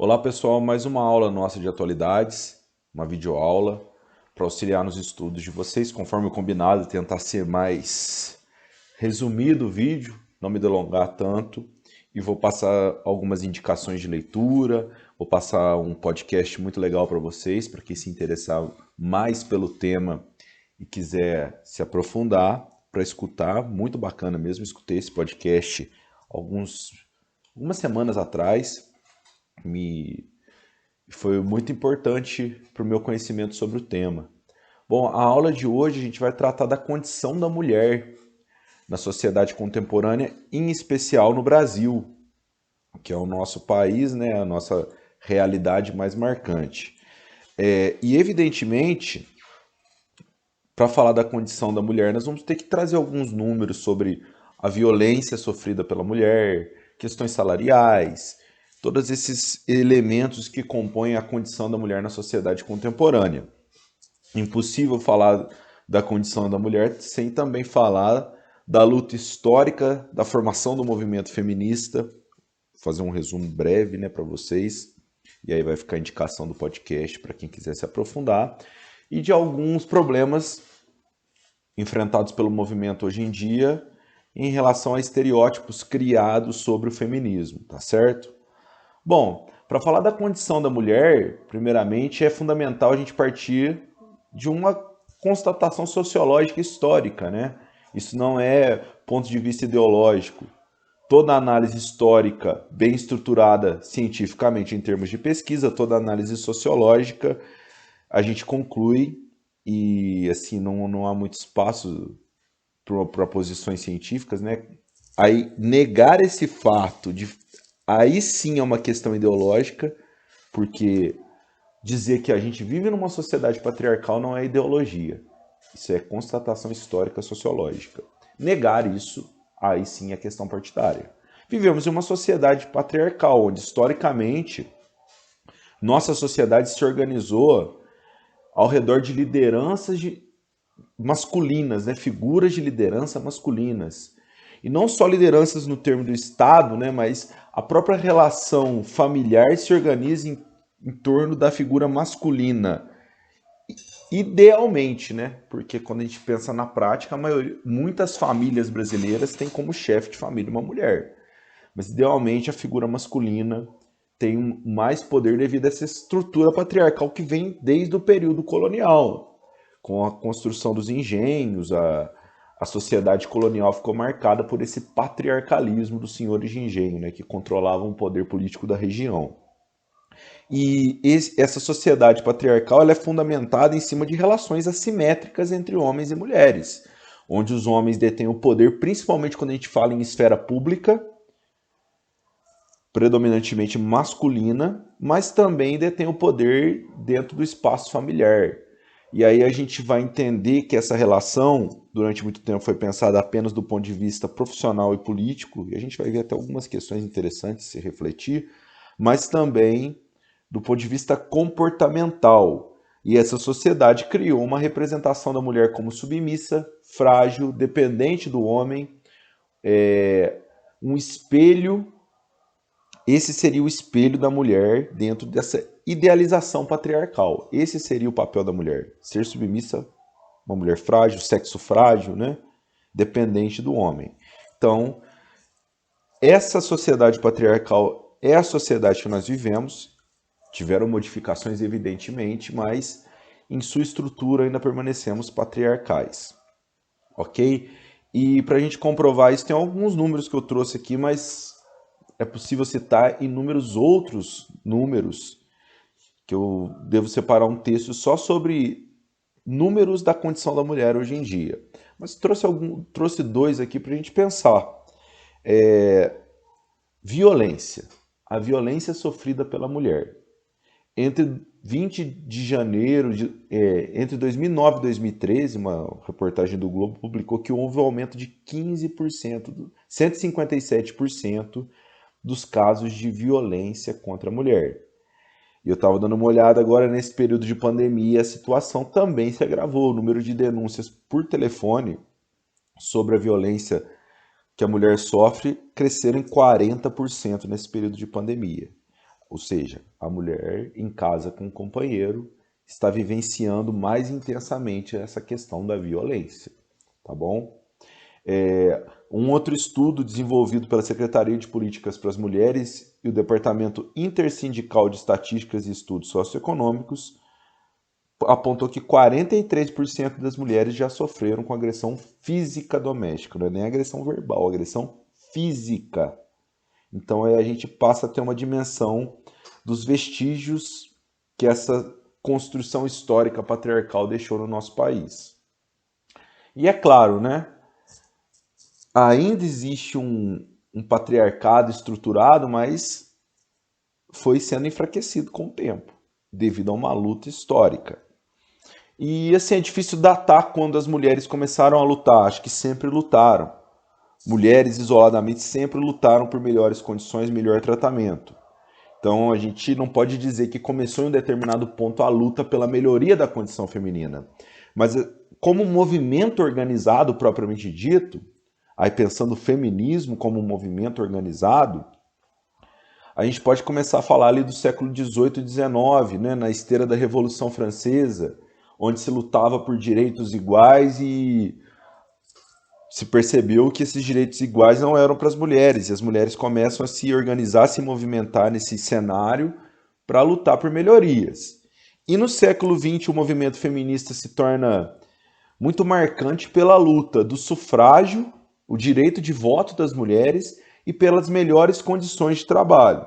Olá pessoal, mais uma aula nossa de atualidades, uma videoaula para auxiliar nos estudos de vocês, conforme o combinado, tentar ser mais resumido o vídeo, não me delongar tanto, e vou passar algumas indicações de leitura, vou passar um podcast muito legal para vocês, para quem se interessar mais pelo tema e quiser se aprofundar para escutar, muito bacana mesmo, escutei esse podcast algumas semanas atrás, me foi muito importante para o meu conhecimento sobre o tema. Bom, a aula de hoje a gente vai tratar da condição da mulher na sociedade contemporânea, em especial no Brasil, que é o nosso país, né, a nossa realidade mais marcante. E evidentemente, para falar da condição da mulher, nós vamos ter que trazer alguns números sobre a violência sofrida pela mulher, questões salariais, todos esses elementos que compõem a condição da mulher na sociedade contemporânea. Impossível falar da condição da mulher sem também falar da luta histórica, da formação do movimento feminista. Vou fazer um resumo breve, né, para vocês, e aí vai ficar a indicação do podcast para quem quiser se aprofundar, e de alguns problemas enfrentados pelo movimento hoje em dia em relação a estereótipos criados sobre o feminismo, tá certo? Bom, para falar da condição da mulher, primeiramente é fundamental a gente partir de uma constatação sociológica histórica, né? Isso não é ponto de vista ideológico. Toda análise histórica bem estruturada cientificamente em termos de pesquisa, toda análise sociológica, a gente conclui e assim não há muito espaço para posições científicas, né? Aí negar esse fato de aí sim é uma questão ideológica, porque dizer que a gente vive numa sociedade patriarcal não é ideologia. Isso é constatação histórica sociológica. Negar isso, aí sim é questão partidária. Vivemos em uma sociedade patriarcal, onde historicamente nossa sociedade se organizou ao redor de lideranças masculinas, né? Figuras de liderança masculinas. E não só lideranças no termo do Estado, né? Mas a própria relação familiar se organiza em torno da figura masculina. Idealmente, né? Porque quando a gente pensa na prática, muitas famílias brasileiras têm como chefe de família uma mulher. Mas idealmente a figura masculina tem mais poder devido a essa estrutura patriarcal que vem desde o período colonial. Com a construção dos engenhos, a sociedade colonial ficou marcada por esse patriarcalismo dos senhores de engenho, né, que controlavam o poder político da região. E essa sociedade patriarcal ela é fundamentada em cima de relações assimétricas entre homens e mulheres, onde os homens detêm o poder, principalmente quando a gente fala em esfera pública, predominantemente masculina, mas também detém o poder dentro do espaço familiar. E aí a gente vai entender que essa relação, durante muito tempo, foi pensada apenas do ponto de vista profissional e político, e a gente vai ver até algumas questões interessantes se refletir, mas também do ponto de vista comportamental. E essa sociedade criou uma representação da mulher como submissa, frágil, dependente do homem, um espelho. Esse seria o espelho da mulher dentro dessa idealização patriarcal. Esse seria o papel da mulher, ser submissa, uma mulher frágil, sexo frágil, né? Dependente do homem. Então, essa sociedade patriarcal é a sociedade que nós vivemos. Tiveram modificações, evidentemente, mas em sua estrutura ainda permanecemos patriarcais. Ok? E para a gente comprovar isso, tem alguns números que eu trouxe aqui, mas é possível citar inúmeros outros números que eu devo separar um texto só sobre números da condição da mulher hoje em dia. Mas trouxe dois aqui para a gente pensar. Violência. A violência sofrida pela mulher. Entre 20 de janeiro, entre 2009 e 2013, uma reportagem do Globo publicou que houve um aumento de 15%, 157% dos casos de violência contra a mulher. E eu estava dando uma olhada agora nesse período de pandemia, a situação também se agravou. O número de denúncias por telefone sobre a violência que a mulher sofre cresceram em 40% nesse período de pandemia. ou seja, a mulher em casa com o companheiro está vivenciando mais intensamente essa questão da violência, tá bom? Um outro estudo desenvolvido pela Secretaria de Políticas para as Mulheres e o Departamento Intersindical de Estatísticas e Estudos Socioeconômicos apontou que 43% das mulheres já sofreram com agressão física doméstica, não é nem agressão verbal, agressão física. Então a gente passa a ter uma dimensão dos vestígios que essa construção histórica patriarcal deixou no nosso país. E é claro, né? Ainda existe um patriarcado estruturado, mas foi sendo enfraquecido com o tempo, devido a uma luta histórica. E assim, é difícil datar quando as mulheres começaram a lutar, acho que sempre lutaram. Mulheres isoladamente sempre lutaram por melhores condições, melhor tratamento. Então a gente não pode dizer que começou em um determinado ponto a luta pela melhoria da condição feminina. Mas como um movimento organizado propriamente dito, aí pensando o feminismo como um movimento organizado, a gente pode começar a falar ali do século XVIII e XIX, né, na esteira da Revolução Francesa, onde se lutava por direitos iguais e se percebeu que esses direitos iguais não eram para as mulheres, e as mulheres começam a se organizar, a se movimentar nesse cenário para lutar por melhorias. E no século XX o movimento feminista se torna muito marcante pela luta do sufrágio, o direito de voto das mulheres e pelas melhores condições de trabalho.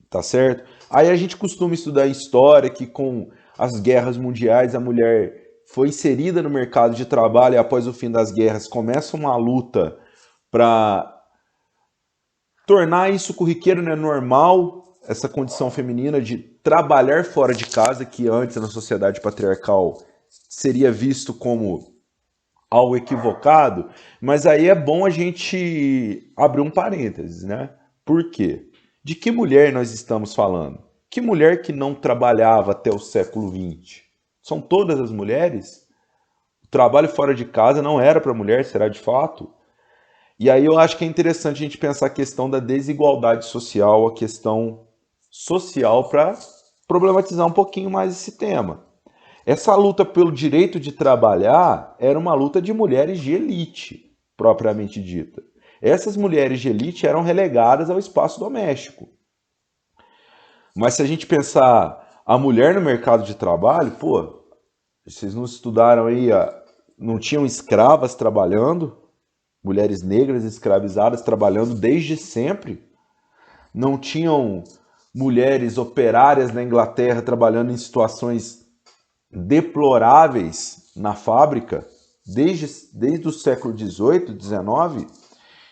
Tá certo? Aí a gente costuma estudar história que com as guerras mundiais a mulher foi inserida no mercado de trabalho e após o fim das guerras começa uma luta para tornar isso corriqueiro, né, normal, essa condição feminina de trabalhar fora de casa, que antes na sociedade patriarcal seria visto como algo equivocado, mas aí é bom a gente abrir um parênteses, né? Por quê? De que mulher nós estamos falando? Que mulher que não trabalhava até o século XX? São todas as mulheres? O trabalho fora de casa não era para mulher, será de fato? E aí eu acho que é interessante a gente pensar a questão da desigualdade social, a questão social, para problematizar um pouquinho mais esse tema. Essa luta pelo direito de trabalhar era uma luta de mulheres de elite, propriamente dita. Essas mulheres de elite eram relegadas ao espaço doméstico. Mas se a gente pensar a mulher no mercado de trabalho, pô, vocês não estudaram aí, não tinham escravas trabalhando, mulheres negras escravizadas trabalhando desde sempre, não tinham mulheres operárias na Inglaterra trabalhando em situações deploráveis na fábrica desde o século XVIII, XIX.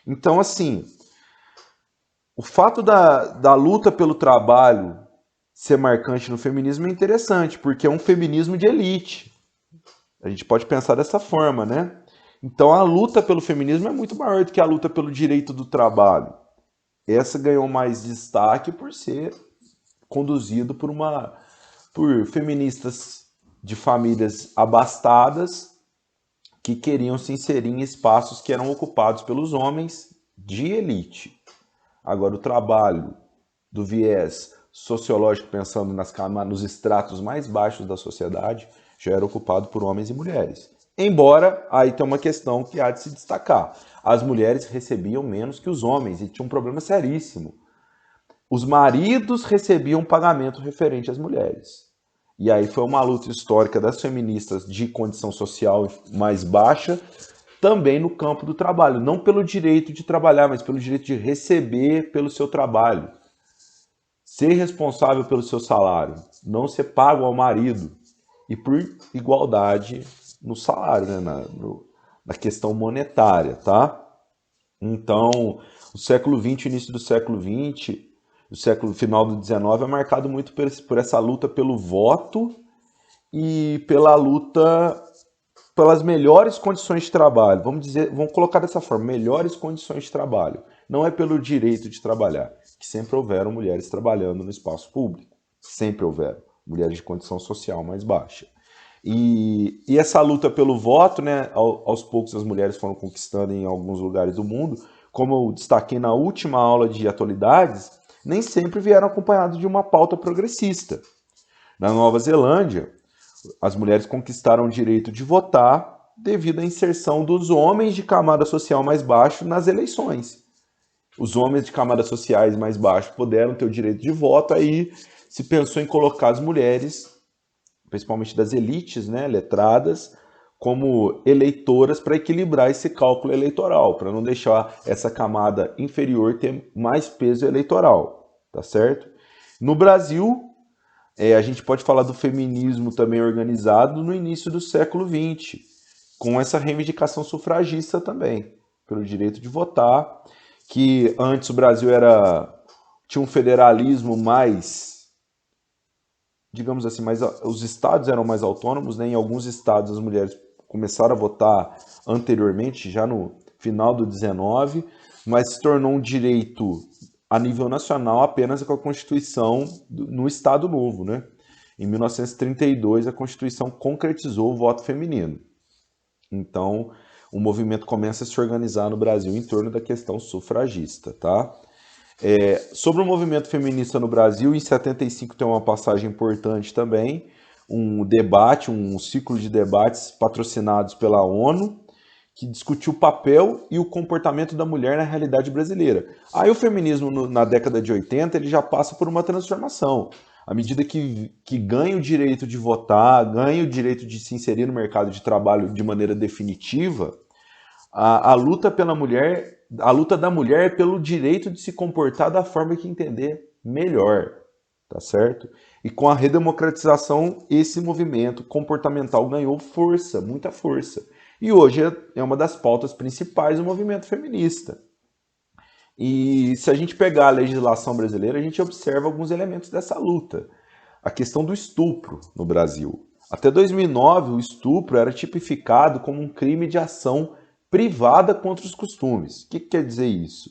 Então, assim, o fato da luta pelo trabalho ser marcante no feminismo é interessante, porque é um feminismo de elite. A gente pode pensar dessa forma, né? Então, a luta pelo feminismo é muito maior do que a luta pelo direito do trabalho. Essa ganhou mais destaque por ser conduzido por feministas de famílias abastadas que queriam se inserir em espaços que eram ocupados pelos homens de elite. Agora, o trabalho do viés sociológico, pensando nos estratos mais baixos da sociedade, já era ocupado por homens e mulheres. Embora, aí tem uma questão que há de se destacar. As mulheres recebiam menos que os homens e tinha um problema seríssimo. Os maridos recebiam pagamento referente às mulheres. E aí foi uma luta histórica das feministas de condição social mais baixa, também no campo do trabalho. Não pelo direito de trabalhar, mas pelo direito de receber pelo seu trabalho. Ser responsável pelo seu salário. Não ser pago ao marido. E por igualdade no salário, né? na questão monetária, tá? Então, o século XX, início do século XX, o final do XIX é marcado muito por essa luta pelo voto e pela luta pelas melhores condições de trabalho. Vamos colocar dessa forma, melhores condições de trabalho. Não é pelo direito de trabalhar, que sempre houveram mulheres trabalhando no espaço público. Sempre houveram mulheres de condição social mais baixa. E essa luta pelo voto, né, aos poucos as mulheres foram conquistando em alguns lugares do mundo. Como eu destaquei na última aula de atualidades, nem sempre vieram acompanhados de uma pauta progressista. Na Nova Zelândia, as mulheres conquistaram o direito de votar devido à inserção dos homens de camada social mais baixa nas eleições. Os homens de camadas sociais mais baixas puderam ter o direito de voto, aí se pensou em colocar as mulheres, principalmente das elites, né, letradas, como eleitoras para equilibrar esse cálculo eleitoral, para não deixar essa camada inferior ter mais peso eleitoral, tá certo? No Brasil, a gente pode falar do feminismo também organizado no início do século XX, com essa reivindicação sufragista também, pelo direito de votar, que antes o Brasil tinha um federalismo mais, digamos assim, os estados eram mais autônomos, né? Em alguns estados as mulheres começaram a votar anteriormente, já no final do 19, mas se tornou um direito a nível nacional apenas com a Constituição no Estado Novo, né? Em 1932 a Constituição concretizou o voto feminino. Então, o movimento começa a se organizar no Brasil em torno da questão sufragista, tá? Sobre o movimento feminista no Brasil, em 75 tem uma passagem importante também, um debate, um ciclo de debates patrocinados pela ONU, que discutiu o papel e o comportamento da mulher na realidade brasileira. Aí o feminismo na década de 80 ele já passa por uma transformação. À medida que ganha o direito de votar, ganha o direito de se inserir no mercado de trabalho de maneira definitiva, a luta pela mulher, a luta da mulher é pelo direito de se comportar da forma que entender melhor, tá certo? E com a redemocratização, esse movimento comportamental ganhou força, muita força. E hoje é uma das pautas principais do movimento feminista. E se a gente pegar a legislação brasileira, a gente observa alguns elementos dessa luta. A questão do estupro no Brasil. Até 2009, o estupro era tipificado como um crime de ação privada contra os costumes. O que quer dizer isso?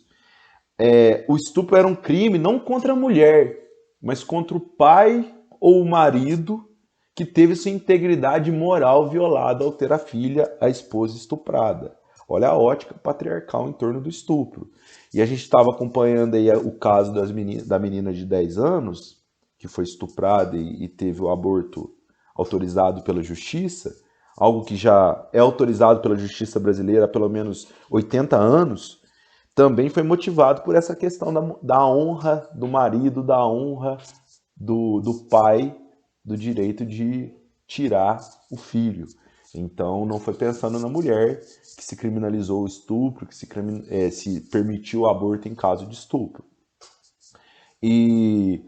O estupro era um crime não contra a mulher, mas contra o pai ou o marido que teve sua integridade moral violada ao ter a filha, a esposa estuprada. Olha a ótica patriarcal em torno do estupro. E a gente estava acompanhando aí o caso da menina de 10 anos, que foi estuprada e teve o aborto autorizado pela justiça, algo que já é autorizado pela justiça brasileira há pelo menos 80 anos, também foi motivado por essa questão da honra do marido, da honra do pai, do direito de tirar o filho. Então não foi pensando na mulher que se criminalizou o estupro, que se permitiu o aborto em caso de estupro. E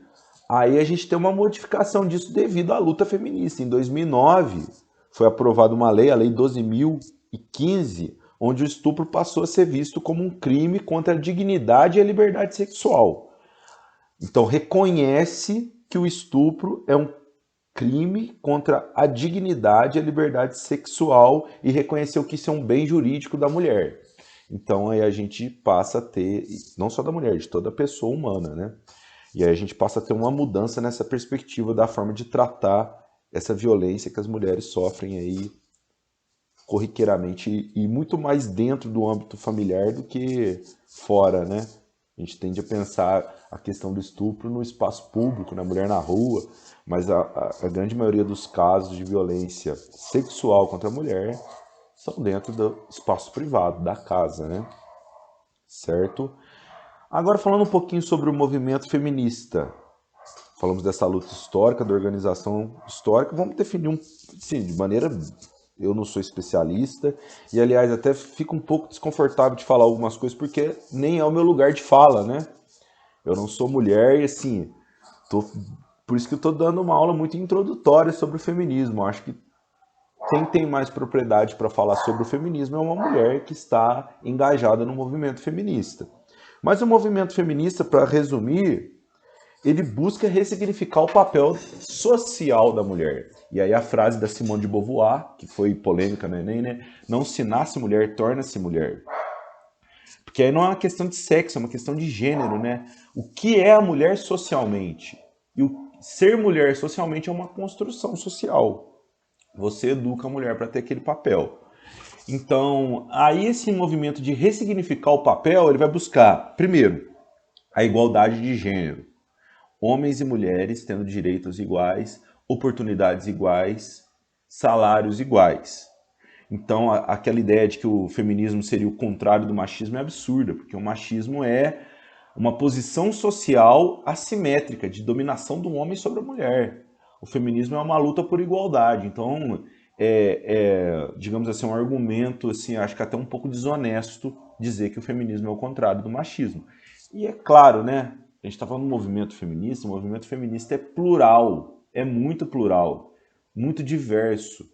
aí a gente tem uma modificação disso devido à luta feminista. Em 2009 foi aprovada uma lei, a Lei 12.015, onde o estupro passou a ser visto como um crime contra a dignidade e a liberdade sexual. Então reconhece que o estupro é um crime contra a dignidade e a liberdade sexual e reconheceu que isso é um bem jurídico da mulher. Então aí a gente passa a ter, não só da mulher, de toda pessoa humana, né? E aí a gente passa a ter uma mudança nessa perspectiva da forma de tratar essa violência que as mulheres sofrem aí corriqueiramente e muito mais dentro do âmbito familiar do que fora, né? A gente tende a pensar a questão do estupro no espaço público, na mulher na rua, mas a grande maioria dos casos de violência sexual contra a mulher são dentro do espaço privado, da casa, né? Certo? Agora falando um pouquinho sobre o movimento feminista. Falamos dessa luta histórica, da organização histórica, vamos definir sim, de maneira... Eu não sou especialista e, aliás, até fico um pouco desconfortável de falar algumas coisas porque nem é o meu lugar de fala, né? Eu não sou mulher e, assim, por isso que eu estou dando uma aula muito introdutória sobre o feminismo. Eu acho que quem tem mais propriedade para falar sobre o feminismo é uma mulher que está engajada no movimento feminista. Mas o movimento feminista, para resumir, ele busca ressignificar o papel social da mulher. E aí a frase da Simone de Beauvoir, que foi polêmica no Enem, né? Não se nasce mulher, torna-se mulher. Porque aí não é uma questão de sexo, é uma questão de gênero, né? O que é a mulher socialmente? E o ser mulher socialmente é uma construção social. Você educa a mulher para ter aquele papel. Então, aí esse movimento de ressignificar o papel, ele vai buscar, primeiro, a igualdade de gênero. Homens e mulheres tendo direitos iguais, oportunidades iguais, salários iguais. Então, aquela ideia de que o feminismo seria o contrário do machismo é absurda, porque o machismo é uma posição social assimétrica de dominação do homem sobre a mulher. O feminismo é uma luta por igualdade. Então, digamos assim, um argumento, assim, acho que até um pouco desonesto dizer que o feminismo é o contrário do machismo. E é claro, né? A gente está falando do movimento feminista, o movimento feminista é plural, é muito plural, muito diverso.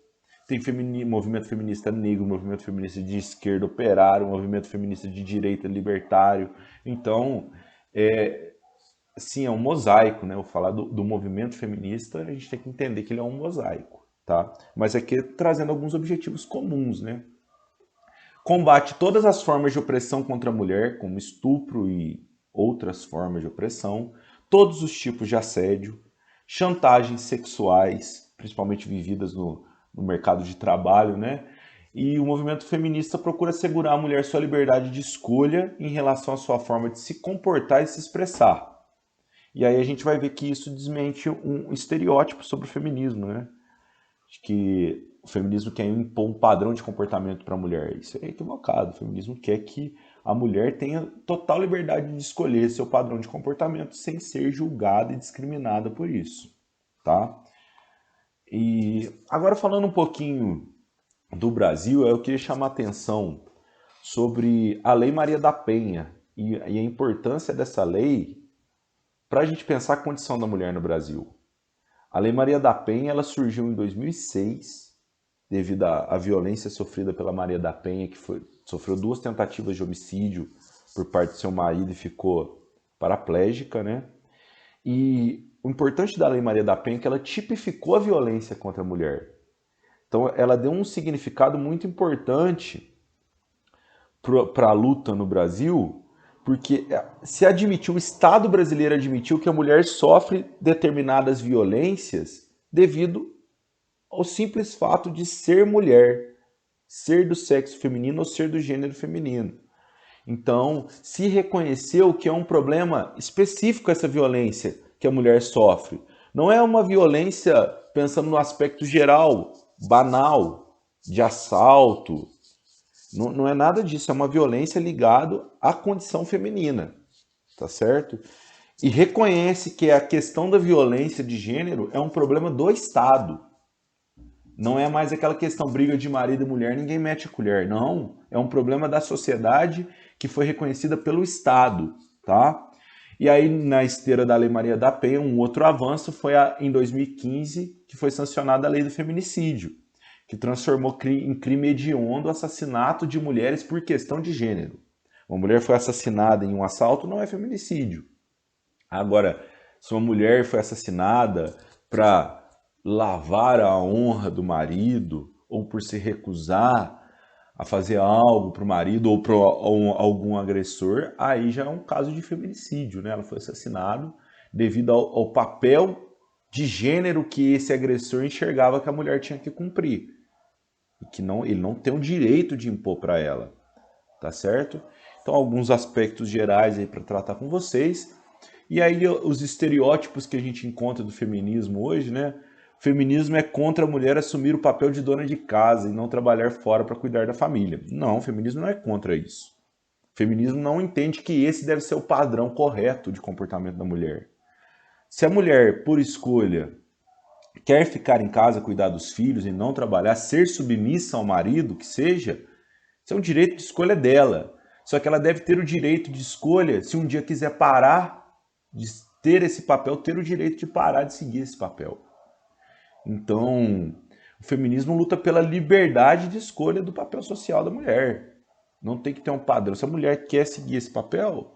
Tem movimento feminista negro, movimento feminista de esquerda operário, movimento feminista de direita libertário. Então, sim, é um mosaico, né? Eu falar do movimento feminista, a gente tem que entender que ele é um mosaico, tá? Mas aqui trazendo alguns objetivos comuns, né? Combate todas as formas de opressão contra a mulher, como estupro e outras formas de opressão, todos os tipos de assédio, chantagens sexuais, principalmente vividas no mercado de trabalho, né? E o movimento feminista procura assegurar à mulher sua liberdade de escolha em relação à sua forma de se comportar e se expressar. E aí a gente vai ver que isso desmente um estereótipo sobre o feminismo, né? De que o feminismo quer impor um padrão de comportamento para a mulher. Isso é equivocado. O feminismo quer que a mulher tenha total liberdade de escolher seu padrão de comportamento sem ser julgada e discriminada por isso, tá? E agora falando um pouquinho do Brasil, eu queria chamar a atenção sobre a Lei Maria da Penha e a importância dessa lei para a gente pensar a condição da mulher no Brasil. A Lei Maria da Penha ela surgiu em 2006 devido à violência sofrida pela Maria da Penha, que sofreu 2 tentativas de homicídio por parte do seu marido e ficou paraplégica, né? E o importante da Lei Maria da Penha é que ela tipificou a violência contra a mulher. Então ela deu um significado muito importante para a luta no Brasil, porque se admitiu, o Estado brasileiro admitiu que a mulher sofre determinadas violências devido ao simples fato de ser mulher, ser do sexo feminino ou ser do gênero feminino. Então, se reconheceu que é um problema específico essa violência que a mulher sofre. Não é uma violência pensando no aspecto geral, banal, de assalto. Não é nada disso, é uma violência ligada à condição feminina, tá certo? E reconhece que a questão da violência de gênero é um problema do Estado. Não é mais aquela questão briga de marido e mulher, ninguém mete a colher. Não, é um problema da sociedade que foi reconhecida pelo Estado, tá? E aí, na esteira da Lei Maria da Penha, um outro avanço foi em 2015, que foi sancionada a Lei do Feminicídio, que transformou em crime hediondo o assassinato de mulheres por questão de gênero. Uma mulher foi assassinada em um assalto, não é feminicídio. Agora, se uma mulher foi assassinada para lavar a honra do marido, ou por se recusar a fazer algo para o marido ou para algum agressor, aí já é um caso de feminicídio, né? Ela foi assassinada devido ao papel de gênero que esse agressor enxergava que a mulher tinha que cumprir. E que ele não tem o direito de impor para ela, tá certo? Então, alguns aspectos gerais aí para tratar com vocês. E aí, os estereótipos que a gente encontra do feminismo hoje, né? O feminismo é contra a mulher assumir o papel de dona de casa e não trabalhar fora para cuidar da família. Não, o feminismo não é contra isso. O feminismo não entende que esse deve ser o padrão correto de comportamento da mulher. Se a mulher, por escolha, quer ficar em casa, cuidar dos filhos e não trabalhar, ser submissa ao marido, que seja, isso é um direito de escolha dela. Só que ela deve ter o direito de escolha, se um dia quiser parar de ter esse papel, ter o direito de parar de seguir esse papel. Então, o feminismo luta pela liberdade de escolha do papel social da mulher. Não tem que ter um padrão. Se a mulher quer seguir esse papel,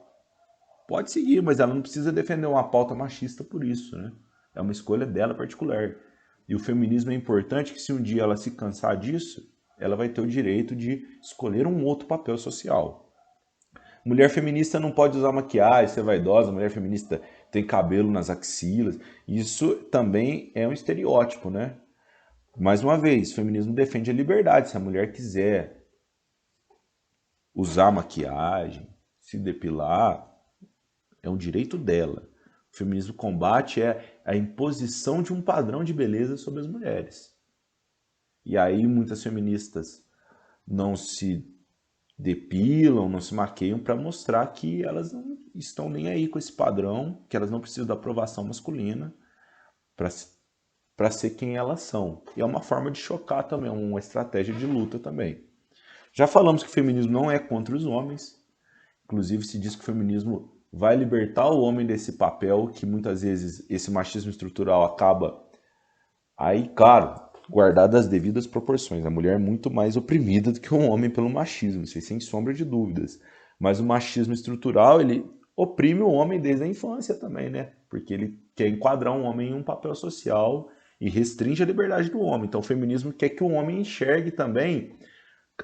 pode seguir, mas ela não precisa defender uma pauta machista por isso, né? É uma escolha dela particular. E o feminismo é importante que se um dia ela se cansar disso, ela vai ter o direito de escolher um outro papel social. Mulher feminista não pode usar maquiagem, ser vaidosa, mulher feminista tem cabelo nas axilas. Isso também é um estereótipo, né? Mais uma vez, o feminismo defende a liberdade. Se a mulher quiser usar maquiagem, se depilar, é um direito dela. O feminismo combate a imposição de um padrão de beleza sobre as mulheres. E aí muitas feministas não se depilam, não se maqueiam para mostrar que elas não estão nem aí com esse padrão, que elas não precisam da aprovação masculina para ser quem elas são. E é uma forma de chocar também, uma estratégia de luta também. Já falamos que o feminismo não é contra os homens, inclusive se diz que o feminismo vai libertar o homem desse papel que muitas vezes esse machismo estrutural acaba. Aí, claro, guardadas as devidas proporções. A mulher é muito mais oprimida do que o homem pelo machismo, isso aí, sem sombra de dúvidas. Mas o machismo estrutural, ele oprime o homem desde a infância também, né? Porque ele quer enquadrar um homem em um papel social e restringe a liberdade do homem. Então o feminismo quer que o homem enxergue também,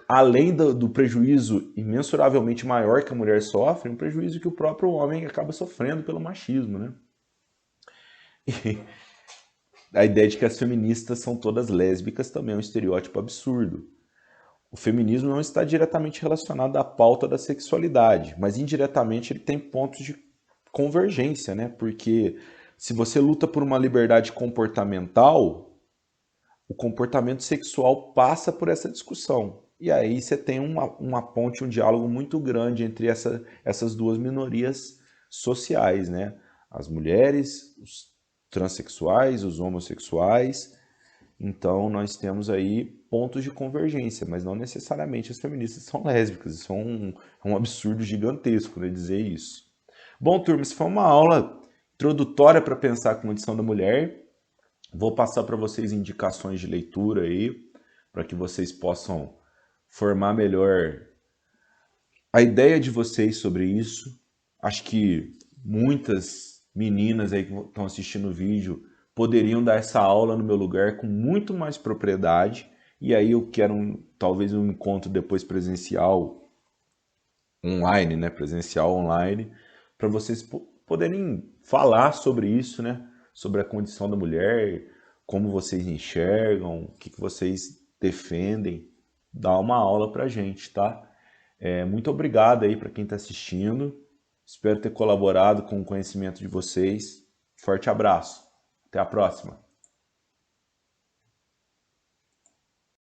além do prejuízo imensuravelmente maior que a mulher sofre, um prejuízo que o próprio homem acaba sofrendo pelo machismo, né? E a ideia de que as feministas são todas lésbicas também é um estereótipo absurdo. O feminismo não está diretamente relacionado à pauta da sexualidade, mas indiretamente ele tem pontos de convergência, né? Porque se você luta por uma liberdade comportamental, o comportamento sexual passa por essa discussão. E aí você tem uma ponte, um diálogo muito grande entre essas duas minorias sociais, né? As mulheres, os transexuais, os homossexuais. Então nós temos aí pontos de convergência, mas não necessariamente as feministas são lésbicas. Isso é um absurdo gigantesco, né, dizer isso. Bom, turma, isso foi uma aula introdutória para pensar a condição da mulher. Vou passar para vocês indicações de leitura aí, para que vocês possam formar melhor a ideia de vocês sobre isso. Acho que muitas meninas aí que estão assistindo o vídeo poderiam dar essa aula no meu lugar com muito mais propriedade. E aí eu quero talvez um encontro depois presencial online, né? Presencial online, para vocês poderem falar sobre isso, né? Sobre a condição da mulher, como vocês enxergam, o que vocês defendem. Dá uma aula pra gente, tá? Muito obrigado aí para quem está assistindo. Espero ter colaborado com o conhecimento de vocês. Forte abraço. Até a próxima.